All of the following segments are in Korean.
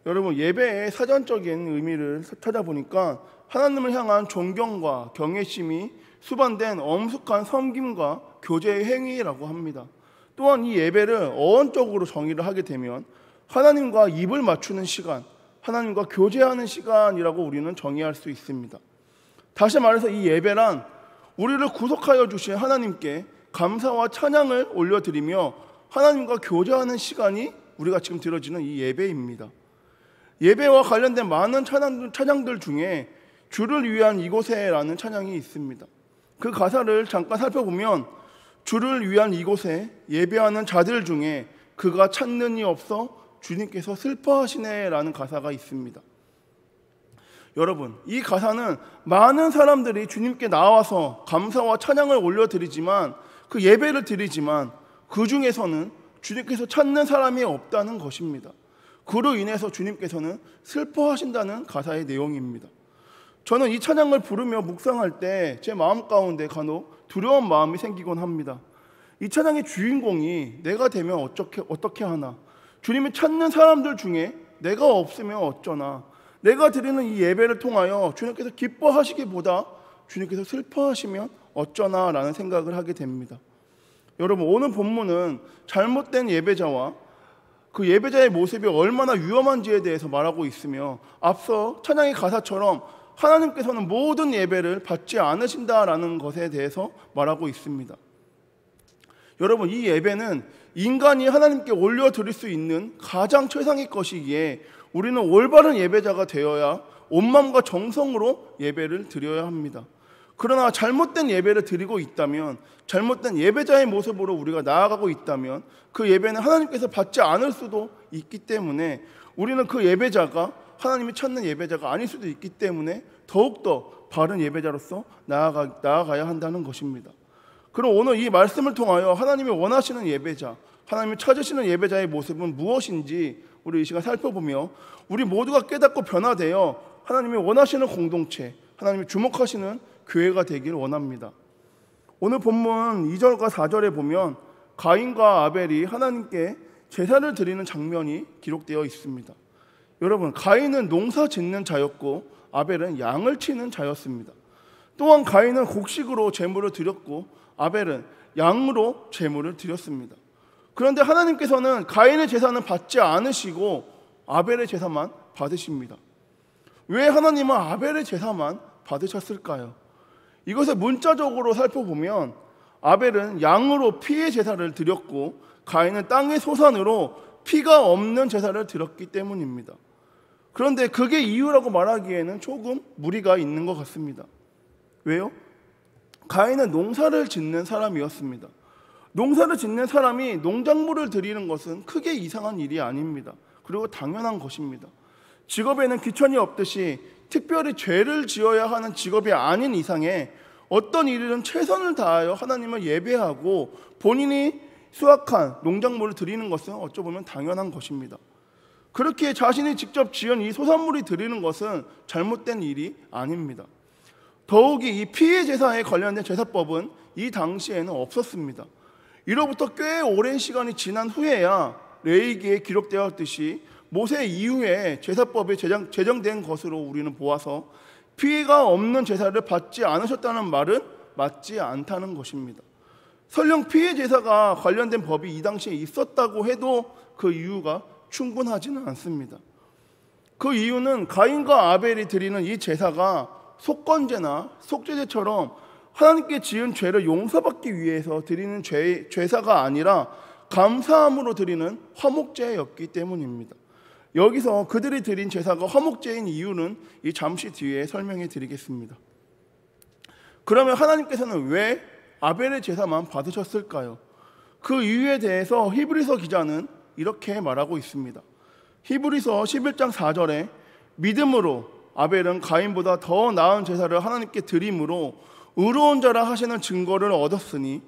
여러분, 예배의 사전적인 의미를 찾아보니까 하나님을 향한 존경과 경외심이 수반된 엄숙한 섬김과 교제의 행위라고 합니다. 또한 이 예배를 어원적으로 정의를 하게 되면 하나님과 입을 맞추는 시간, 하나님과 교제하는 시간이라고 우리는 정의할 수 있습니다. 다시 말해서 이 예배란 우리를 구속하여 주신 하나님께 감사와 찬양을 올려드리며 하나님과 교제하는 시간이 우리가 지금 드려지는 이 예배입니다. 예배와 관련된 많은 찬양들 중에 주를 위한 이곳에라는 찬양이 있습니다. 그 가사를 잠깐 살펴보면 주를 위한 이곳에 예배하는 자들 중에 그가 찾는 이 없어 주님께서 슬퍼하시네라는 가사가 있습니다. 여러분, 이 가사는 많은 사람들이 주님께 나와서 감사와 찬양을 올려드리지만 그 예배를 드리지만 그 중에서는 주님께서 찾는 사람이 없다는 것입니다. 그로 인해서 주님께서는 슬퍼하신다는 가사의 내용입니다. 저는 이 찬양을 부르며 묵상할 때 제 마음 가운데 간혹 두려운 마음이 생기곤 합니다. 이 찬양의 주인공이 내가 되면 어떻게 하나, 주님이 찾는 사람들 중에 내가 없으면 어쩌나, 내가 드리는 이 예배를 통하여 주님께서 기뻐하시기보다 주님께서 슬퍼하시면 어쩌나 라는 생각을 하게 됩니다. 여러분, 오늘 본문은 잘못된 예배자와 그 예배자의 모습이 얼마나 위험한지에 대해서 말하고 있으며 앞서 찬양의 가사처럼 하나님께서는 모든 예배를 받지 않으신다라는 것에 대해서 말하고 있습니다. 여러분, 이 예배는 인간이 하나님께 올려드릴 수 있는 가장 최상의 것이기에 우리는 올바른 예배자가 되어야 온 마음과 정성으로 예배를 드려야 합니다. 그러나 잘못된 예배를 드리고 있다면, 잘못된 예배자의 모습으로 우리가 나아가고 있다면 그 예배는 하나님께서 받지 않을 수도 있기 때문에 우리는 그 예배자가 하나님이 찾는 예배자가 아닐 수도 있기 때문에 더욱더 바른 예배자로서 나아가야 한다는 것입니다. 그럼 오늘 이 말씀을 통하여 하나님이 원하시는 예배자, 하나님이 찾으시는 예배자의 모습은 무엇인지 우리 이 시간 살펴보며 우리 모두가 깨닫고 변화되어 하나님이 원하시는 공동체, 하나님이 주목하시는 교회가 되기를 원합니다. 오늘 본문 2절과 4절에 보면 가인과 아벨이 하나님께 제사를 드리는 장면이 기록되어 있습니다. 여러분, 가인은 농사 짓는 자였고 아벨은 양을 치는 자였습니다. 또한 가인은 곡식으로 제물을 드렸고 아벨은 양으로 제물을 드렸습니다. 그런데 하나님께서는 가인의 제사는 받지 않으시고 아벨의 제사만 받으십니다. 왜 하나님은 아벨의 제사만 받으셨을까요? 이것을 문자적으로 살펴보면 아벨은 양으로 피의 제사를 드렸고 가인은 땅의 소산으로 피가 없는 제사를 드렸기 때문입니다. 그런데 그게 이유라고 말하기에는 조금 무리가 있는 것 같습니다. 왜요? 가인은 농사를 짓는 사람이었습니다. 농사를 짓는 사람이 농작물을 드리는 것은 크게 이상한 일이 아닙니다. 그리고 당연한 것입니다. 직업에는 귀천이 없듯이 특별히 죄를 지어야 하는 직업이 아닌 이상에 어떤 일이든 최선을 다하여 하나님을 예배하고 본인이 수확한 농작물을 드리는 것은 어쩌면 당연한 것입니다. 그렇게 자신이 직접 지은 이 소산물이 드리는 것은 잘못된 일이 아닙니다. 더욱이 이 피의 제사에 관련된 제사법은 이 당시에는 없었습니다. 이로부터 꽤 오랜 시간이 지난 후에야 레위기에 기록되었듯이 모세 이후에 제사법이 제정된 것으로 우리는 보아서 피해가 없는 제사를 받지 않으셨다는 말은 맞지 않다는 것입니다. 설령 피해 제사가 관련된 법이 이 당시에 있었다고 해도 그 이유가 충분하지는 않습니다. 그 이유는 가인과 아벨이 드리는 이 제사가 속건제나 속죄제처럼 하나님께 지은 죄를 용서받기 위해서 드리는 제사가 아니라 감사함으로 드리는 화목제였기 때문입니다. 여기서 그들이 드린 제사가 화목제인 이유는 이 잠시 뒤에 설명해 드리겠습니다. 그러면 하나님께서는 왜 아벨의 제사만 받으셨을까요? 그 이유에 대해서 히브리서 기자는 이렇게 말하고 있습니다. 히브리서 11장 4절에 믿음으로 아벨은 가인보다 더 나은 제사를 하나님께 드림으로 의로운 자라 하시는 증거를 얻었으니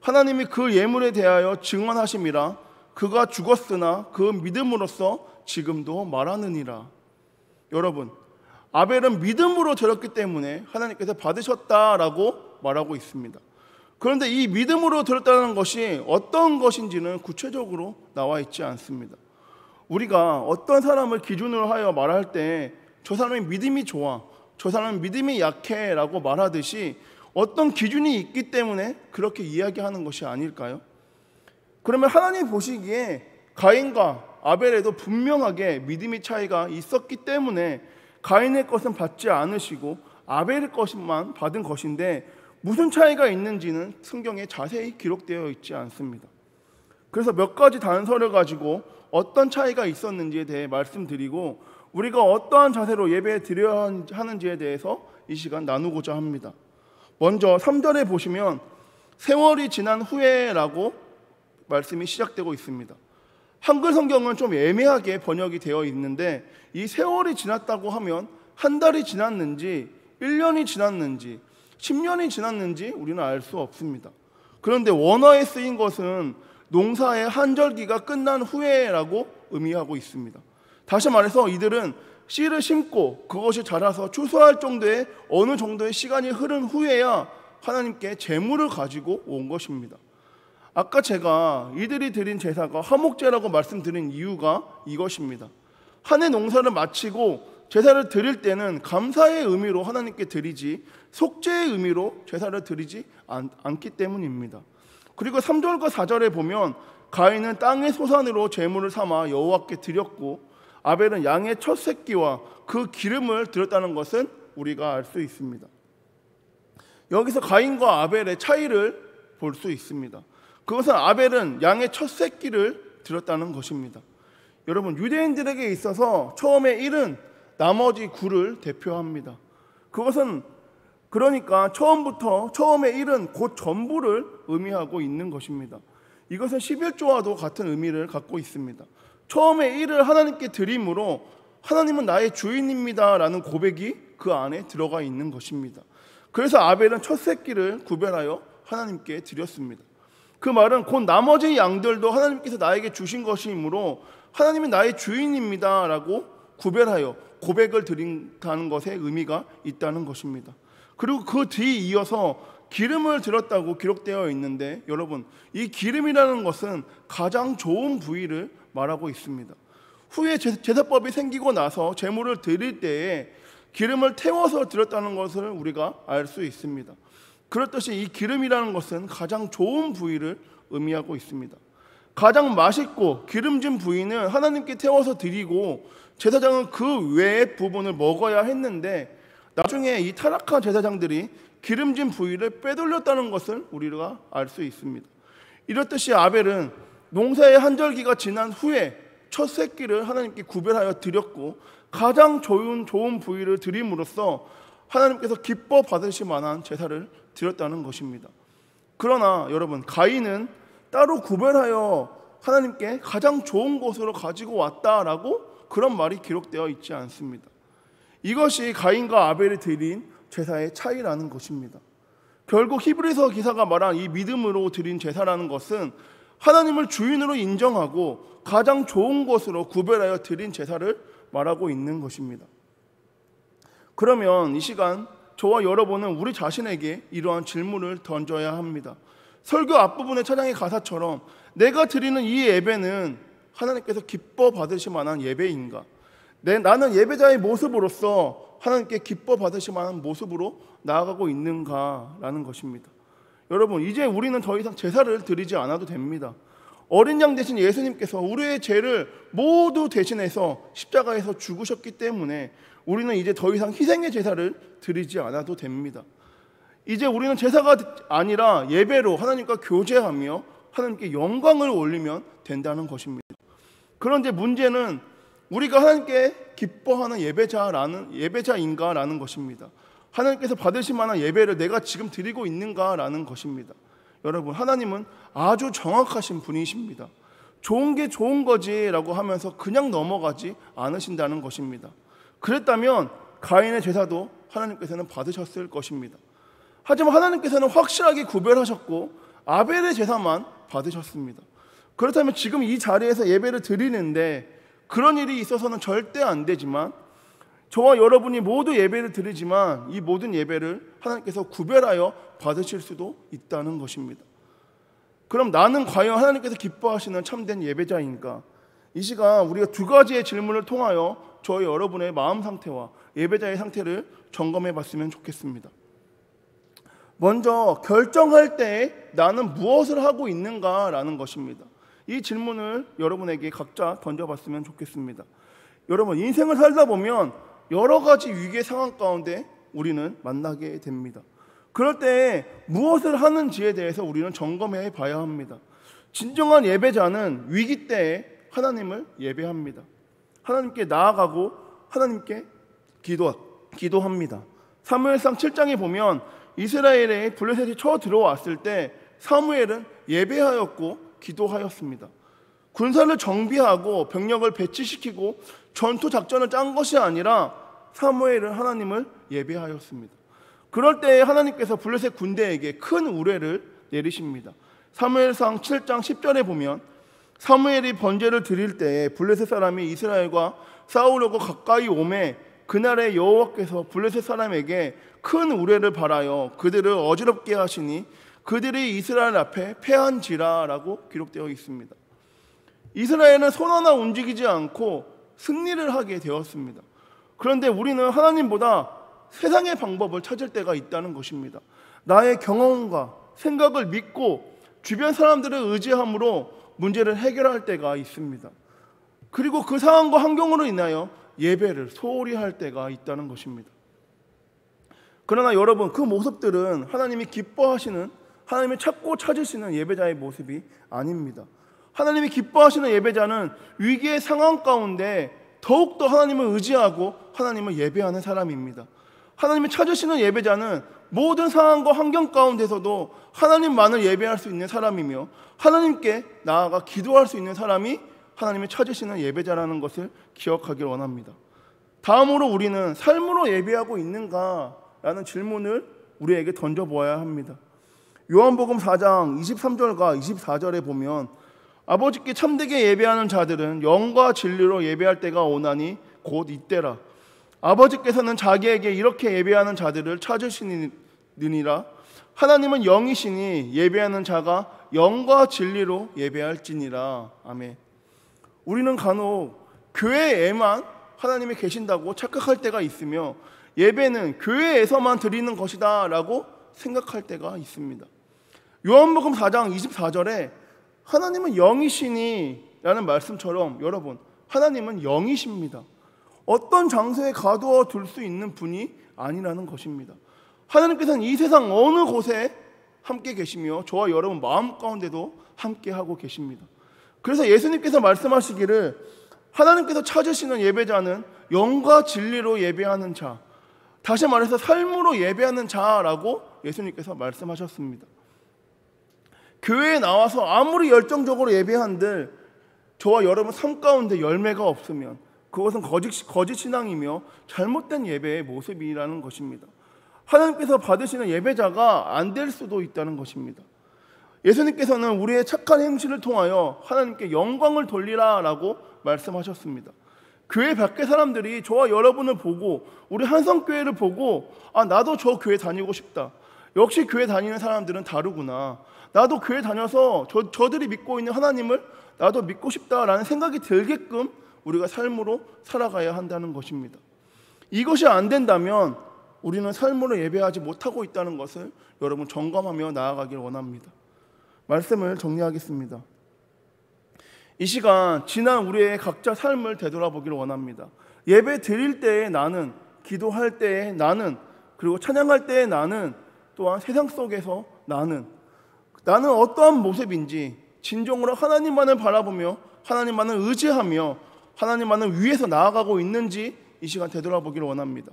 하나님이 그 예물에 대하여 증언하심이라 그가 죽었으나 그 믿음으로써 지금도 말하느니라. 여러분, 아벨은 믿음으로 드렸기 때문에 하나님께서 받으셨다라고 말하고 있습니다. 그런데 이 믿음으로 드렸다는 것이 어떤 것인지는 구체적으로 나와 있지 않습니다. 우리가 어떤 사람을 기준으로 하여 말할 때 저 사람의 믿음이 좋아, 저 사람은 믿음이 약해 라고 말하듯이 어떤 기준이 있기 때문에 그렇게 이야기하는 것이 아닐까요? 그러면 하나님 보시기에 가인과 아벨에도 분명하게 믿음의 차이가 있었기 때문에 가인의 것은 받지 않으시고 아벨의 것만 받은 것인데 무슨 차이가 있는지는 성경에 자세히 기록되어 있지 않습니다. 그래서 몇 가지 단서를 가지고 어떤 차이가 있었는지에 대해 말씀드리고 우리가 어떠한 자세로 예배 드려야 하는지에 대해서 이 시간 나누고자 합니다. 먼저 3절에 보시면 세월이 지난 후에라고 말씀이 시작되고 있습니다. 한글 성경은 좀 애매하게 번역이 되어 있는데 이 세월이 지났다고 하면 한 달이 지났는지 1년이 지났는지 10년이 지났는지 우리는 알 수 없습니다. 그런데 원어에 쓰인 것은 농사의 한절기가 끝난 후에라고 의미하고 있습니다. 다시 말해서 이들은 씨를 심고 그것이 자라서 추수할 정도의 어느 정도의 시간이 흐른 후에야 하나님께 제물을 가지고 온 것입니다. 아까 제가 이들이 드린 제사가 화목제라고 말씀드린 이유가 이것입니다. 한 해 농사를 마치고 제사를 드릴 때는 감사의 의미로 하나님께 드리지 속죄의 의미로 제사를 드리지 않기 때문입니다. 그리고 3절과 4절에 보면 가인은 땅의 소산으로 제물을 삼아 여호와께 드렸고 아벨은 양의 첫 새끼와 그 기름을 드렸다는 것은 우리가 알 수 있습니다. 여기서 가인과 아벨의 차이를 볼 수 있습니다. 그것은 아벨은 양의 첫 새끼를 드렸다는 것입니다. 여러분, 유대인들에게 있어서 처음에 1은 나머지 9를 대표합니다. 그것은 그러니까 처음에 1은 곧 전부를 의미하고 있는 것입니다. 이것은 11조와도 같은 의미를 갖고 있습니다. 처음에 1을 하나님께 드림으로 하나님은 나의 주인입니다 라는 고백이 그 안에 들어가 있는 것입니다. 그래서 아벨은 첫 새끼를 구별하여 하나님께 드렸습니다. 그 말은 곧 나머지 양들도 하나님께서 나에게 주신 것이므로 하나님은 나의 주인입니다 라고 구별하여 고백을 드린다는 것에 의미가 있다는 것입니다. 그리고 그 뒤에 이어서 기름을 드렸다고 기록되어 있는데 여러분, 이 기름이라는 것은 가장 좋은 부위를 말하고 있습니다. 후에 제사법이 생기고 나서 제물을 드릴 때에 기름을 태워서 드렸다는 것을 우리가 알 수 있습니다. 그렇듯이 이 기름이라는 것은 가장 좋은 부위를 의미하고 있습니다. 가장 맛있고 기름진 부위는 하나님께 태워서 드리고 제사장은 그 외의 부분을 먹어야 했는데 나중에 이 타락한 제사장들이 기름진 부위를 빼돌렸다는 것을 우리가 알 수 있습니다. 이렇듯이 아벨은 농사의 한절기가 지난 후에 첫 새끼를 하나님께 구별하여 드렸고 가장 좋은 부위를 드림으로써 하나님께서 기뻐 받으실 만한 제사를 드렸다는 것입니다. 그러나 여러분, 가인은 따로 구별하여 하나님께 가장 좋은 것으로 가지고 왔다라고 그런 말이 기록되어 있지 않습니다. 이것이 가인과 아벨이 드린 제사의 차이라는 것입니다. 결국 히브리서 기사가 말한 이 믿음으로 드린 제사라는 것은 하나님을 주인으로 인정하고 가장 좋은 것으로 구별하여 드린 제사를 말하고 있는 것입니다. 그러면 이 시간 저와 여러분은 우리 자신에게 이러한 질문을 던져야 합니다. 설교 앞부분의 찬양의 가사처럼 내가 드리는 이 예배는 하나님께서 기뻐 받으실 만한 예배인가? 나는 예배자의 모습으로서 하나님께 기뻐 받으실 만한 모습으로 나아가고 있는가라는 것입니다. 여러분, 이제 우리는 더 이상 제사를 드리지 않아도 됩니다. 어린 양 대신 예수님께서 우리의 죄를 모두 대신해서 십자가에서 죽으셨기 때문에 우리는 이제 더 이상 희생의 제사를 드리지 않아도 됩니다. 이제 우리는 제사가 아니라 예배로 하나님과 교제하며 하나님께 영광을 올리면 된다는 것입니다. 그런데 문제는 우리가 하나님께 기뻐하는 예배자인가라는 것입니다. 하나님께서 받으실 만한 예배를 내가 지금 드리고 있는가라는 것입니다. 여러분, 하나님은 아주 정확하신 분이십니다. 좋은 게 좋은 거지라고 하면서 그냥 넘어가지 않으신다는 것입니다. 그랬다면 가인의 제사도 하나님께서는 받으셨을 것입니다. 하지만 하나님께서는 확실하게 구별하셨고 아벨의 제사만 받으셨습니다. 그렇다면 지금 이 자리에서 예배를 드리는데 그런 일이 있어서는 절대 안 되지만 저와 여러분이 모두 예배를 드리지만 이 모든 예배를 하나님께서 구별하여 받으실 수도 있다는 것입니다. 그럼 나는 과연 하나님께서 기뻐하시는 참된 예배자인가? 이 시간 우리가 두 가지의 질문을 통하여 저희 여러분의 마음 상태와 예배자의 상태를 점검해 봤으면 좋겠습니다. 먼저 결정할 때 나는 무엇을 하고 있는가라는 것입니다. 이 질문을 여러분에게 각자 던져봤으면 좋겠습니다. 여러분, 인생을 살다 보면 여러 가지 위기의 상황 가운데 우리는 만나게 됩니다. 그럴 때 무엇을 하는지에 대해서 우리는 점검해 봐야 합니다. 진정한 예배자는 위기 때에 하나님을 예배합니다. 하나님께 나아가고 하나님께 기도합니다. 사무엘상 7장에 보면 이스라엘에 블레셋이 쳐 들어왔을 때 사무엘은 예배하였고 기도하였습니다. 군사를 정비하고 병력을 배치시키고 전투 작전을 짠 것이 아니라 사무엘은 하나님을 예배하였습니다. 그럴 때 하나님께서 블레셋 군대에게 큰 우레를 내리십니다. 사무엘상 7장 10절에 보면 사무엘이 번제를 드릴 때에 블레셋 사람이 이스라엘과 싸우려고 가까이 오매 그날에 여호와께서 블레셋 사람에게 큰 우레를 발하여 그들을 어지럽게 하시니 그들이 이스라엘 앞에 패한지라라고 기록되어 있습니다. 이스라엘은 손 하나 움직이지 않고 승리를 하게 되었습니다. 그런데 우리는 하나님보다 세상의 방법을 찾을 때가 있다는 것입니다. 나의 경험과 생각을 믿고 주변 사람들을 의지함으로 문제를 해결할 때가 있습니다. 그리고 그 상황과 환경으로 인하여 예배를 소홀히 할 때가 있다는 것입니다. 그러나 여러분, 그 모습들은 하나님이 기뻐하시는, 하나님이 찾고 찾으시는 예배자의 모습이 아닙니다. 하나님이 기뻐하시는 예배자는 위기의 상황 가운데 더욱더 하나님을 의지하고 하나님을 예배하는 사람입니다. 하나님이 찾으시는 예배자는 모든 상황과 환경 가운데서도 하나님만을 예배할 수 있는 사람이며 하나님께 나아가 기도할 수 있는 사람이 하나님이 찾으시는 예배자라는 것을 기억하길 원합니다. 다음으로 우리는 삶으로 예배하고 있는가라는 질문을 우리에게 던져보아야 합니다. 요한복음 4장 23절과 24절에 보면 아버지께 참되게 예배하는 자들은 영과 진리로 예배할 때가 오나니 곧 이때라. 아버지께서는 자기에게 이렇게 예배하는 자들을 찾으시느니라. 하나님은 영이시니 예배하는 자가 영과 진리로 예배할지니라. 아멘. 우리는 간혹 교회에만 하나님이 계신다고 착각할 때가 있으며 예배는 교회에서만 드리는 것이다 라고 생각할 때가 있습니다. 요한복음 4장 24절에 하나님은 영이시니 라는 말씀처럼 여러분, 하나님은 영이십니다. 어떤 장소에 가두어 둘 수 있는 분이 아니라는 것입니다. 하나님께서는 이 세상 어느 곳에 함께 계시며 저와 여러분 마음 가운데도 함께 하고 계십니다. 그래서 예수님께서 말씀하시기를 하나님께서 찾으시는 예배자는 영과 진리로 예배하는 자, 다시 말해서 삶으로 예배하는 자라고 예수님께서 말씀하셨습니다. 교회에 나와서 아무리 열정적으로 예배한들 저와 여러분 삶 가운데 열매가 없으면 그것은 거짓 신앙이며 잘못된 예배의 모습이라는 것입니다. 하나님께서 받으시는 예배자가 안 될 수도 있다는 것입니다. 예수님께서는 우리의 착한 행실을 통하여 하나님께 영광을 돌리라라고 말씀하셨습니다. 교회 밖의 사람들이 저와 여러분을 보고 우리 한성교회를 보고 나도 저 교회 다니고 싶다. 역시 교회 다니는 사람들은 다르구나. 나도 교회 다녀서 저들이 믿고 있는 하나님을 나도 믿고 싶다라는 생각이 들게끔 우리가 삶으로 살아가야 한다는 것입니다. 이것이 안 된다면 우리는 삶으로 예배하지 못하고 있다는 것을 여러분 점검하며 나아가길 원합니다. 말씀을 정리하겠습니다. 이 시간 지난 우리의 각자 삶을 되돌아보길 원합니다. 예배 드릴 때의 나는, 기도할 때의 나는, 그리고 찬양할 때의 나는, 또한 세상 속에서 나는 어떠한 모습인지 진정으로 하나님만을 바라보며 하나님만을 의지하며 하나님만을 위해서 나아가고 있는지 이 시간 되돌아보기를 원합니다.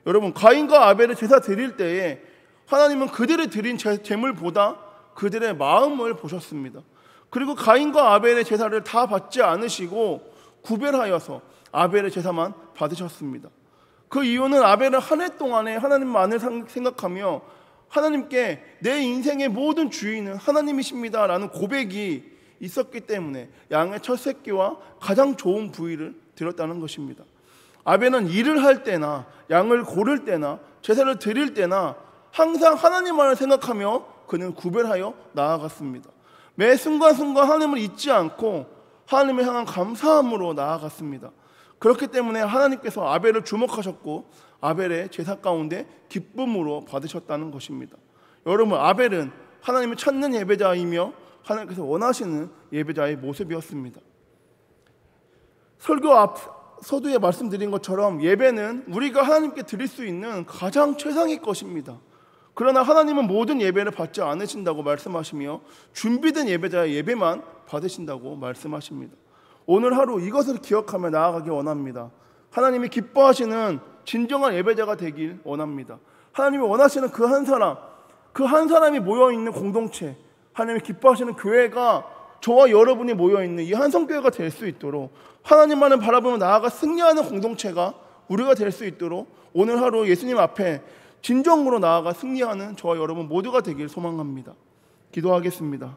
여러분, 가인과 아벨을 제사 드릴 때에 하나님은 그들이 드린 제물보다 그들의 마음을 보셨습니다. 그리고 가인과 아벨의 제사를 다 받지 않으시고 구별하여서 아벨의 제사만 받으셨습니다. 그 이유는 아벨은 한 해 동안에 하나님만을 생각하며 하나님께 내 인생의 모든 주인은 하나님이십니다 라는 고백이 있었기 때문에 양의 첫 새끼와 가장 좋은 부위를 드렸다는 것입니다. 아벨은 일을 할 때나 양을 고를 때나 제사를 드릴 때나 항상 하나님만을 생각하며 그는 구별하여 나아갔습니다. 매 순간순간 하나님을 잊지 않고 하나님을 향한 감사함으로 나아갔습니다. 그렇기 때문에 하나님께서 아벨을 주목하셨고 아벨의 제사 가운데 기쁨으로 받으셨다는 것입니다. 여러분, 아벨은 하나님을 찾는 예배자이며 하나님께서 원하시는 예배자의 모습이었습니다. 설교 앞 서두에 말씀드린 것처럼 예배는 우리가 하나님께 드릴 수 있는 가장 최상의 것입니다. 그러나 하나님은 모든 예배를 받지 않으신다고 말씀하시며 준비된 예배자의 예배만 받으신다고 말씀하십니다. 오늘 하루 이것을 기억하며 나아가기 원합니다. 하나님이 기뻐하시는 진정한 예배자가 되길 원합니다. 하나님이 원하시는 그 한 사람이 모여있는 공동체, 하나님이 기뻐하시는 교회가 저와 여러분이 모여있는 이 한성교회가 될 수 있도록, 하나님만을 바라보며 나아가 승리하는 공동체가 우리가 될 수 있도록 오늘 하루 예수님 앞에 진정으로 나아가 승리하는 저와 여러분 모두가 되길 소망합니다. 기도하겠습니다.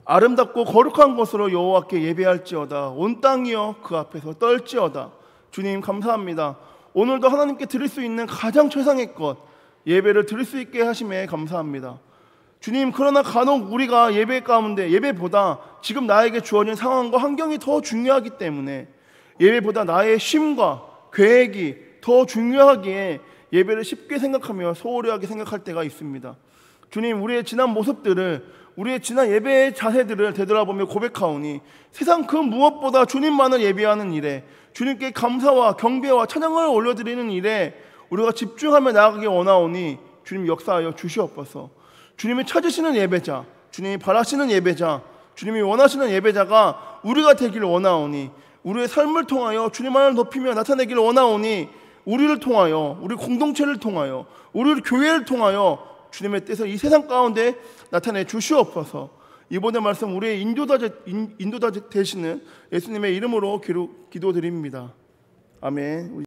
아름답고 거룩한 것으로 여호와께 예배할지어다. 온 땅이여 그 앞에서 떨지어다. 주님 감사합니다. 오늘도 하나님께 드릴 수 있는 가장 최상의 것, 예배를 드릴 수 있게 하심에 감사합니다. 주님, 그러나 간혹 우리가 예배 가운데 예배보다 지금 나에게 주어진 상황과 환경이 더 중요하기 때문에 예배보다 나의 쉼과 계획이 더 중요하기에 예배를 쉽게 생각하며 소홀히 하게 생각할 때가 있습니다. 주님, 우리의 지난 모습들을, 우리의 지난 예배의 자세들을 되돌아보며 고백하오니 세상 그 무엇보다 주님만을 예배하는 일에, 주님께 감사와 경배와 찬양을 올려드리는 일에 우리가 집중하며 나아가기 원하오니 주님 역사하여 주시옵소서. 주님이 찾으시는 예배자, 주님이 바라시는 예배자, 주님이 원하시는 예배자가 우리가 되기를 원하오니, 우리의 삶을 통하여 주님만을 높이며 나타내기를 원하오니, 우리를 통하여, 우리 공동체를 통하여, 우리 교회를 통하여 주님의 뜻을 이 세상 가운데 나타내 주시옵소서. 이번의 말씀 우리의 인도자 되시는 예수님의 이름으로 기도드립니다. 아멘.